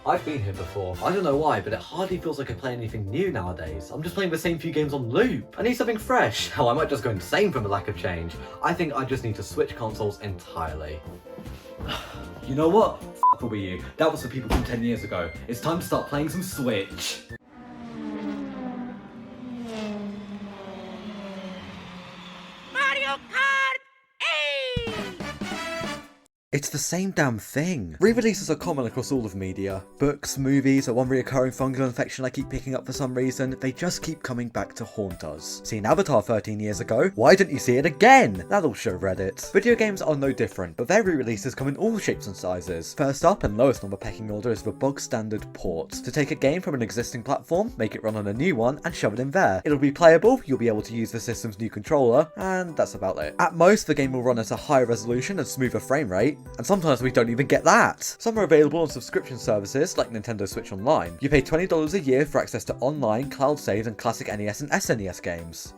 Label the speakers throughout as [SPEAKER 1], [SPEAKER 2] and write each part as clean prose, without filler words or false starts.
[SPEAKER 1] I've been here before. I don't know why, but it hardly feels like I play anything new nowadays. I'm just playing the same few games on loop. I need something fresh. Hell, I might just go insane from the lack of change. I think I just need to switch consoles entirely. You know what? F the Wii U. That was for people from 10 years ago. It's time to start playing some Switch.
[SPEAKER 2] It's the same damn thing. Re-releases are common across all of media. Books, movies, or one reoccurring fungal infection I keep picking up for some reason, they just keep coming back to haunt us. Seen Avatar 13 years ago? Why didn't you see it again? That'll show Reddit. Video games are no different, but their re-releases come in all shapes and sizes. First up and lowest on the pecking order is the bog standard port. To take a game from an existing platform, make it run on a new one, and shove it in there. It'll be playable, you'll be able to use the system's new controller, and that's about it. At most, the game will run at a higher resolution and smoother frame rate, and sometimes we don't even get that. Some are available on subscription services like Nintendo Switch Online. You pay $20 a year for access to online, cloud saves, and classic NES and SNES games.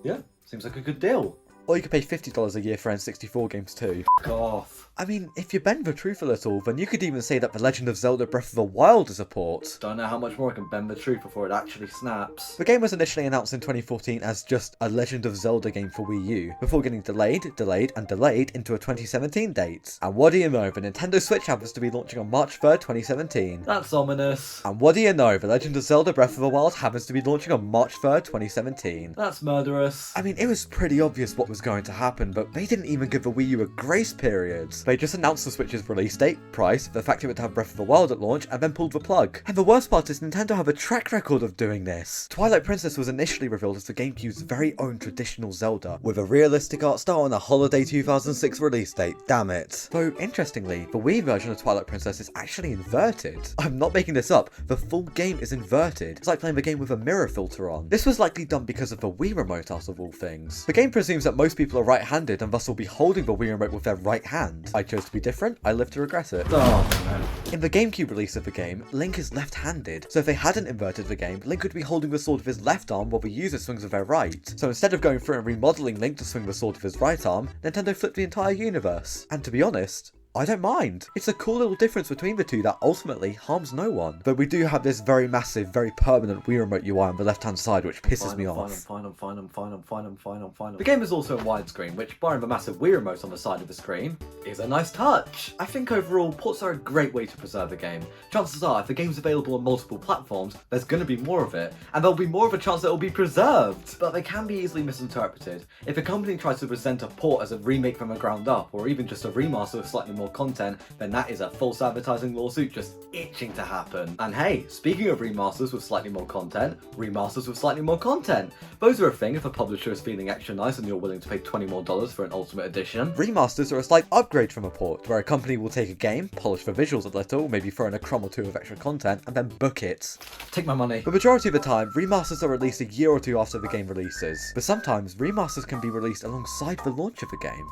[SPEAKER 1] Yeah, seems like a good deal.
[SPEAKER 2] Or you could pay $50 a year for N64 games too.
[SPEAKER 1] F off.
[SPEAKER 2] I mean, if you bend the truth a little, then you could even say that The Legend of Zelda Breath of the Wild is a port.
[SPEAKER 1] Don't know how much more I can bend the truth before it actually snaps.
[SPEAKER 2] The game was initially announced in 2014 as just a Legend of Zelda game for Wii U, before getting delayed into a 2017 date. And what do you know, the Nintendo Switch happens to be launching on March 3rd, 2017.
[SPEAKER 1] That's ominous.
[SPEAKER 2] And what do you know, The Legend of Zelda Breath of the Wild happens to be launching on March 3rd, 2017.
[SPEAKER 1] That's murderous.
[SPEAKER 2] I mean, it was pretty obvious what was going to happen, but they didn't even give the Wii U a grace period. They just announced the Switch's release date, price, the fact it would have Breath of the Wild at launch, and then pulled the plug. And the worst part is Nintendo have a track record of doing this. Twilight Princess was initially revealed as the GameCube's very own traditional Zelda, with a realistic art style and a holiday 2006 release date, damn it. Though, interestingly, the Wii version of Twilight Princess is actually inverted. I'm not making this up, the full game is inverted. It's like playing the game with a mirror filter on. This was likely done because of the Wii remote out of all things. The game presumes that most people are right-handed and thus will be holding the Wii remote with their right hand. I chose to be different, I live to regret it.
[SPEAKER 1] Oh, man.
[SPEAKER 2] In the GameCube release of the game, Link is left-handed, so if they hadn't inverted the game, Link would be holding the sword with his left arm while the user swings with their right. So instead of going through and remodeling Link to swing the sword with his right arm, Nintendo flipped the entire universe. And to be honest, I don't mind. It's a cool little difference between the two that ultimately harms no one. But we do have this very massive, very permanent Wii Remote UI on the left-hand side, which pisses me off.
[SPEAKER 1] Fine. The game is also in widescreen, which, barring the massive Wii Remote on the side of the screen, is a nice touch. I think overall, ports are a great way to preserve a game. Chances are, if the game's available on multiple platforms, there's going to be more of it, and there'll be more of a chance that it'll be preserved. But they can be easily misinterpreted. If a company tries to present a port as a remake from the ground up, or even just a remaster with slightly more content, then that is a false advertising lawsuit just itching to happen. And hey, speaking of remasters with slightly more content, remasters with slightly more content. Those are a thing if a publisher is feeling extra nice and you're willing to pay $20 more for an Ultimate Edition.
[SPEAKER 2] Remasters are a slight upgrade from a port, where a company will take a game, polish the visuals a little, maybe throw in a crumb or two of extra content, and then book it.
[SPEAKER 1] Take my money.
[SPEAKER 2] The majority of the time, remasters are released a year or two after the game releases, but sometimes remasters can be released alongside the launch of the game.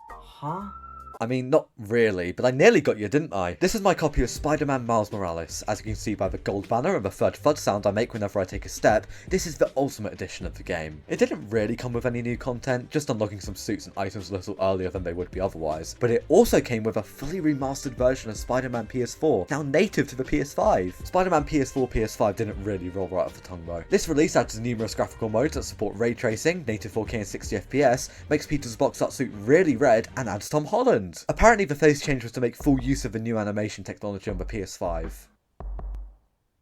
[SPEAKER 1] Huh?
[SPEAKER 2] I mean, not really, but I nearly got you, didn't I? This is my copy of Spider-Man Miles Morales. As you can see by the gold banner and the thud thud sound I make whenever I take a step, this is the Ultimate Edition of the game. It didn't really come with any new content, just unlocking some suits and items a little earlier than they would be otherwise, but it also came with a fully remastered version of Spider-Man PS4, now native to the PS5. Spider-Man PS4 PS5 didn't really roll right off the tongue though. This release adds numerous graphical modes that support ray tracing, native 4K and 60 FPS, makes Peter's boxed out suit really red, and adds Tom Holland. Apparently the face change was to make full use of the new animation technology on the PS5.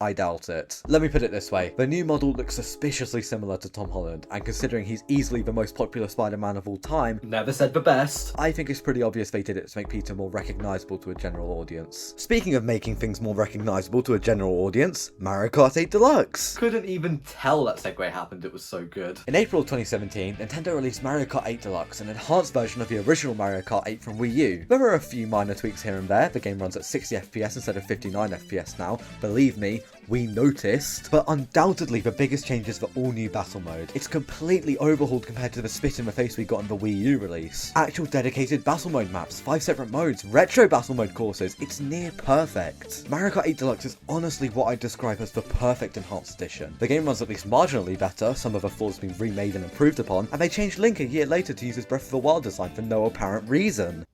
[SPEAKER 2] I doubt it. Let me put it this way, the new model looks suspiciously similar to Tom Holland, and considering he's easily the most popular Spider-Man of all time,
[SPEAKER 1] Never said the best.
[SPEAKER 2] I think it's pretty obvious they did it to make Peter more recognisable to a general audience. Speaking of making things more recognisable to a general audience, Mario Kart 8 Deluxe!
[SPEAKER 1] Couldn't even tell that segue happened, it was so good.
[SPEAKER 2] In April of 2017, Nintendo released Mario Kart 8 Deluxe, an enhanced version of the original Mario Kart 8 from Wii U. There are a few minor tweaks here and there, the game runs at 60 FPS instead of 59 FPS now, believe me, we noticed, but undoubtedly the biggest change is the all-new battle mode. It's completely overhauled compared to the spit in the face we got in the Wii U release. Actual dedicated battle mode maps, 5 separate modes, retro battle mode courses, it's near perfect. Mario Kart 8 Deluxe is honestly what I'd describe as the perfect enhanced edition. The game runs at least marginally better, some of the flaws have been remade and improved upon, and they changed Link a year later to use his Breath of the Wild design for no apparent reason.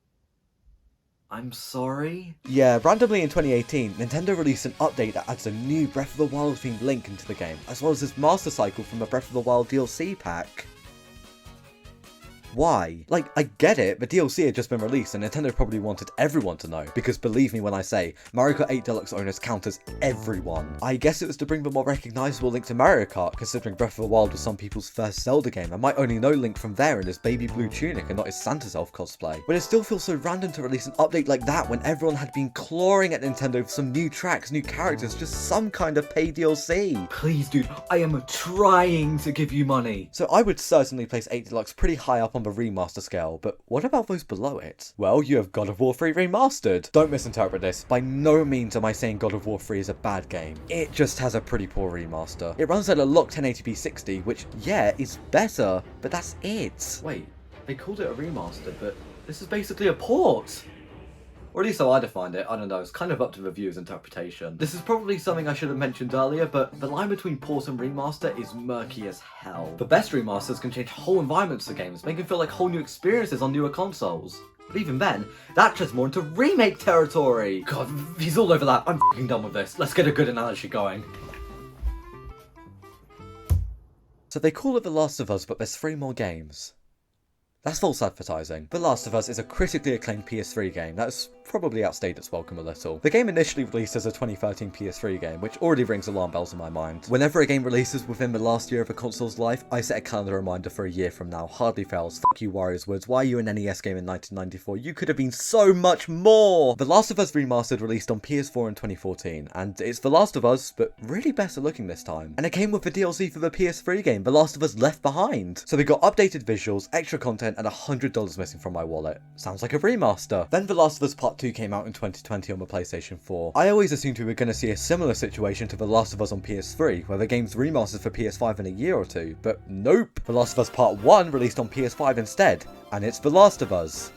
[SPEAKER 1] I'm sorry?
[SPEAKER 2] Yeah, randomly in 2018, Nintendo released an update that adds a new Breath of the Wild themed Link into the game, as well as this Master Cycle from the Breath of the Wild DLC pack. Why? Like, I get it, the DLC had just been released and Nintendo probably wanted everyone to know, because believe me when I say, Mario Kart 8 Deluxe owners count as everyone. I guess it was to bring the more recognisable Link to Mario Kart, considering Breath of the Wild was some people's first Zelda game, and might only know Link from there in his baby blue tunic and not his Santa's elf cosplay. But it still feels so random to release an update like that when everyone had been clawing at Nintendo for some new tracks, new characters, just some kind of paid DLC.
[SPEAKER 1] Please, dude, I am trying to give you money.
[SPEAKER 2] So I would certainly place 8 Deluxe pretty high up on the remaster scale, but what about those below it? Well, you have God of War 3 Remastered. Don't misinterpret this. By no means am I saying God of War 3 is a bad game. It just has a pretty poor remaster. It runs at a locked 1080p 60, which, yeah, is better, but that's it.
[SPEAKER 1] Wait, they called it a remaster, but this is basically a port. Or at least how I defined it, I don't know, it's kind of up to the viewer's interpretation. This is probably something I should have mentioned earlier, but the line between port and remaster is murky as hell. The best remasters can change whole environments of games, make them feel like whole new experiences on newer consoles. But even then, that turns more into remake territory! God, he's all over that, I'm f***ing done with this. Let's get a good analogy going.
[SPEAKER 2] So they call it The Last of Us, but there's 3 more games. That's false advertising. The Last of Us is a critically acclaimed PS3 game that has probably outstayed its welcome a little. The game initially released as a 2013 PS3 game, which already rings alarm bells in my mind. Whenever a game releases within the last year of a console's life, I set a calendar reminder for a year from now. Hardly fails. Fuck you, Warriors Woods. Why are you an NES game in 1994? You could have been so much more! The Last of Us Remastered released on PS4 in 2014, and it's The Last of Us, but really better looking this time. And it came with the DLC for the PS3 game, The Last of Us Left Behind. So they got updated visuals, extra content, and $100 missing from my wallet. Sounds like a remaster. Then The Last of Us Part 2 came out in 2020 on the PlayStation 4. I always assumed we were going to see a similar situation to The Last of Us on PS3, where the game's remastered for PS5 in a year or two, but nope. The Last of Us Part 1 released on PS5 instead, and it's The Last of Us.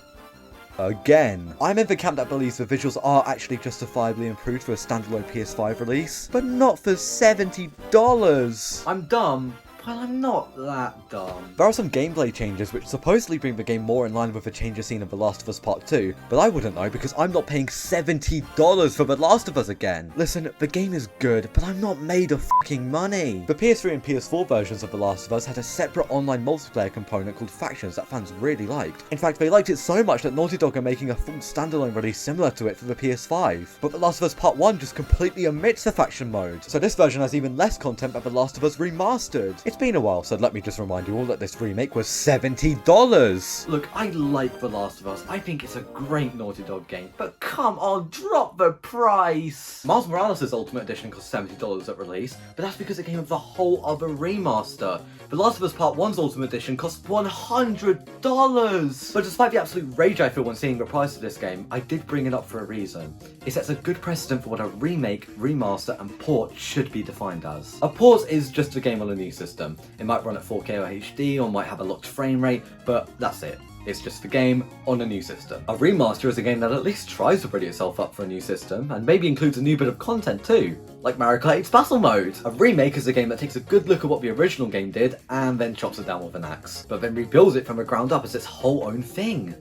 [SPEAKER 2] Again. I'm in the camp that believes the visuals are actually justifiably improved for a standalone PS5 release, but not for $70.
[SPEAKER 1] I'm dumb. Well, I'm not that dumb.
[SPEAKER 2] There are some gameplay changes which supposedly bring the game more in line with the changes seen in The Last of Us Part 2, but I wouldn't know because I'm not paying $70 for The Last of Us again. Listen, the game is good, but I'm not made of fucking money. The PS3 and PS4 versions of The Last of Us had a separate online multiplayer component called Factions that fans really liked. In fact, they liked it so much that Naughty Dog are making a full standalone release similar to it for the PS5. But The Last of Us Part 1 just completely omits the faction mode, so this version has even less content than The Last of Us Remastered. It's been a while, so let me just remind you all that this remake was $70.
[SPEAKER 1] Look, I like The Last of Us. I think it's a great Naughty Dog game, but come on, drop the price! Miles Morales' Ultimate Edition cost $70 at release, but that's because it came with the whole other remaster. The Last of Us Part 1's Ultimate Edition cost $100! But despite the absolute rage I feel when seeing the price of this game, I did bring it up for a reason. It sets a good precedent for what a remake, remaster, and port should be defined as. A port is just a game on a new system. It might run at 4K or HD, or might have a locked frame rate, but that's it. It's just the game on a new system. A remaster is a game that at least tries to pretty itself up for a new system, and maybe includes a new bit of content too, like Mario Kart 8's Battle Mode. A remake is a game that takes a good look at what the original game did, and then chops it down with an axe, but then rebuilds it from the ground up as its whole own thing.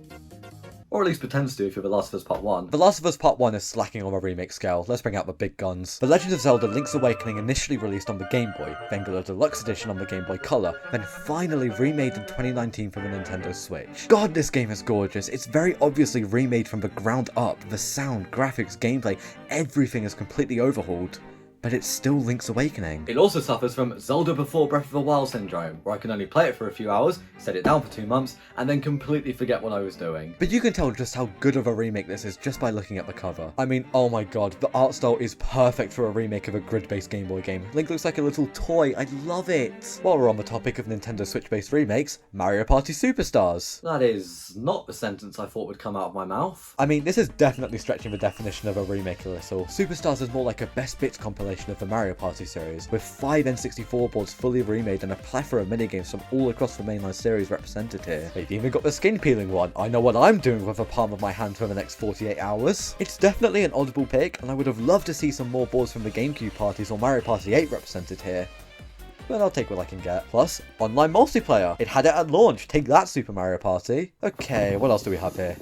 [SPEAKER 1] Or at least pretends to if you're The Last of Us Part 1.
[SPEAKER 2] The Last of Us Part 1 is slacking on a remake scale. Let's bring out the big guns. The Legend of Zelda Link's Awakening initially released on the Game Boy, then got a deluxe edition on the Game Boy Color, then finally remade in 2019 for the Nintendo Switch. God, this game is gorgeous. It's very obviously remade from the ground up. The sound, graphics, gameplay, everything is completely overhauled. But it's still Link's Awakening.
[SPEAKER 1] It also suffers from Zelda before Breath of the Wild syndrome, where I can only play it for a few hours, set it down for 2 months, and then completely forget what I was doing.
[SPEAKER 2] But you can tell just how good of a remake this is just by looking at the cover. I mean, oh my god, the art style is perfect for a remake of a grid-based Game Boy game. Link looks like a little toy, I love it! While we're on the topic of Nintendo Switch-based remakes, Mario Party Superstars.
[SPEAKER 1] That is not the sentence I thought would come out of my mouth.
[SPEAKER 2] I mean, this is definitely stretching the definition of a remake a little. Superstars is more like a best bits compilation of the Mario Party series, with 5 N64 boards fully remade and a plethora of minigames from all across the mainline series represented here. They've even got the skin peeling one. I know what I'm doing with the palm of my hand for the next 48 hours. It's definitely an audible pick, and I would have loved to see some more boards from the GameCube parties or Mario Party 8 represented here. But I'll take what I can get. Plus, online multiplayer. It had it at launch. Take that, Super Mario Party. Okay, what else do we have here?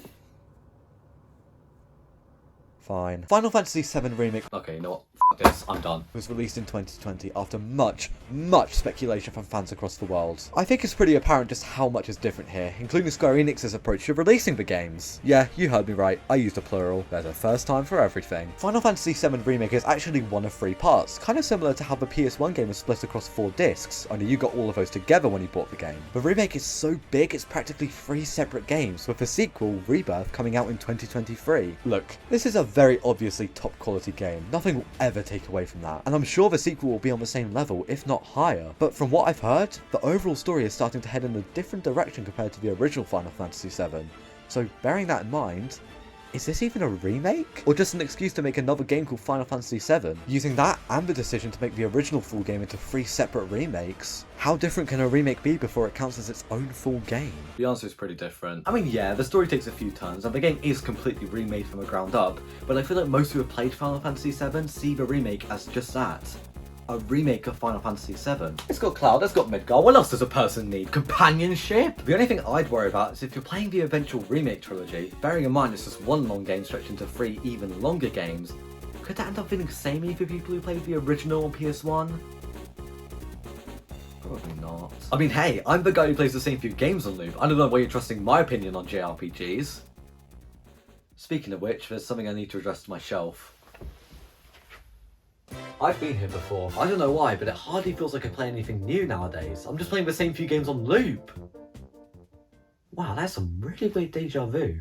[SPEAKER 2] Fine. Final Fantasy VII Remake
[SPEAKER 1] Okay, you know what? F this, I'm done.
[SPEAKER 2] was released in 2020 after much speculation from fans across the world. I think it's pretty apparent just how much is different here, including Square Enix's approach to releasing the games. Yeah, you heard me right, I used a plural. There's a first time for everything. Final Fantasy VII Remake is actually one of 3 parts, kind of similar to how the PS1 game was split across 4 discs, only you got all of those together when you bought the game. The remake is so big it's practically 3 separate games, with the sequel, Rebirth, coming out in 2023. Look, this is a very obviously top quality game, nothing will ever take away from that, and I'm sure the sequel will be on the same level, if not higher. But from what I've heard, the overall story is starting to head in a different direction compared to the original Final Fantasy VII. So bearing that in mind, is this even a remake? Or just an excuse to make another game called Final Fantasy VII? Using that and the decision to make the original full game into 3 separate remakes, how different can a remake be before it counts as its own full game?
[SPEAKER 1] The answer is pretty different. I mean, yeah, the story takes a few turns, and the game is completely remade from the ground up, but I feel like most who have played Final Fantasy VII see the remake as just that. A remake of Final Fantasy VII. It's got Cloud, it's got Midgar, what else does a person need? Companionship? The only thing I'd worry about is if you're playing the eventual remake trilogy, bearing in mind it's just one long game stretched into 3 even longer games, could that end up feeling samey for people who played the original on PS1? Probably not. I mean, hey, I'm the guy who plays the same few games on loop. I don't know why you're trusting my opinion on JRPGs. Speaking of which, there's something I need to address to my shelf. I've been here before. I don't know why, but it hardly feels like I play anything new nowadays. I'm just playing the same few games on loop. Wow, that's some really great deja vu.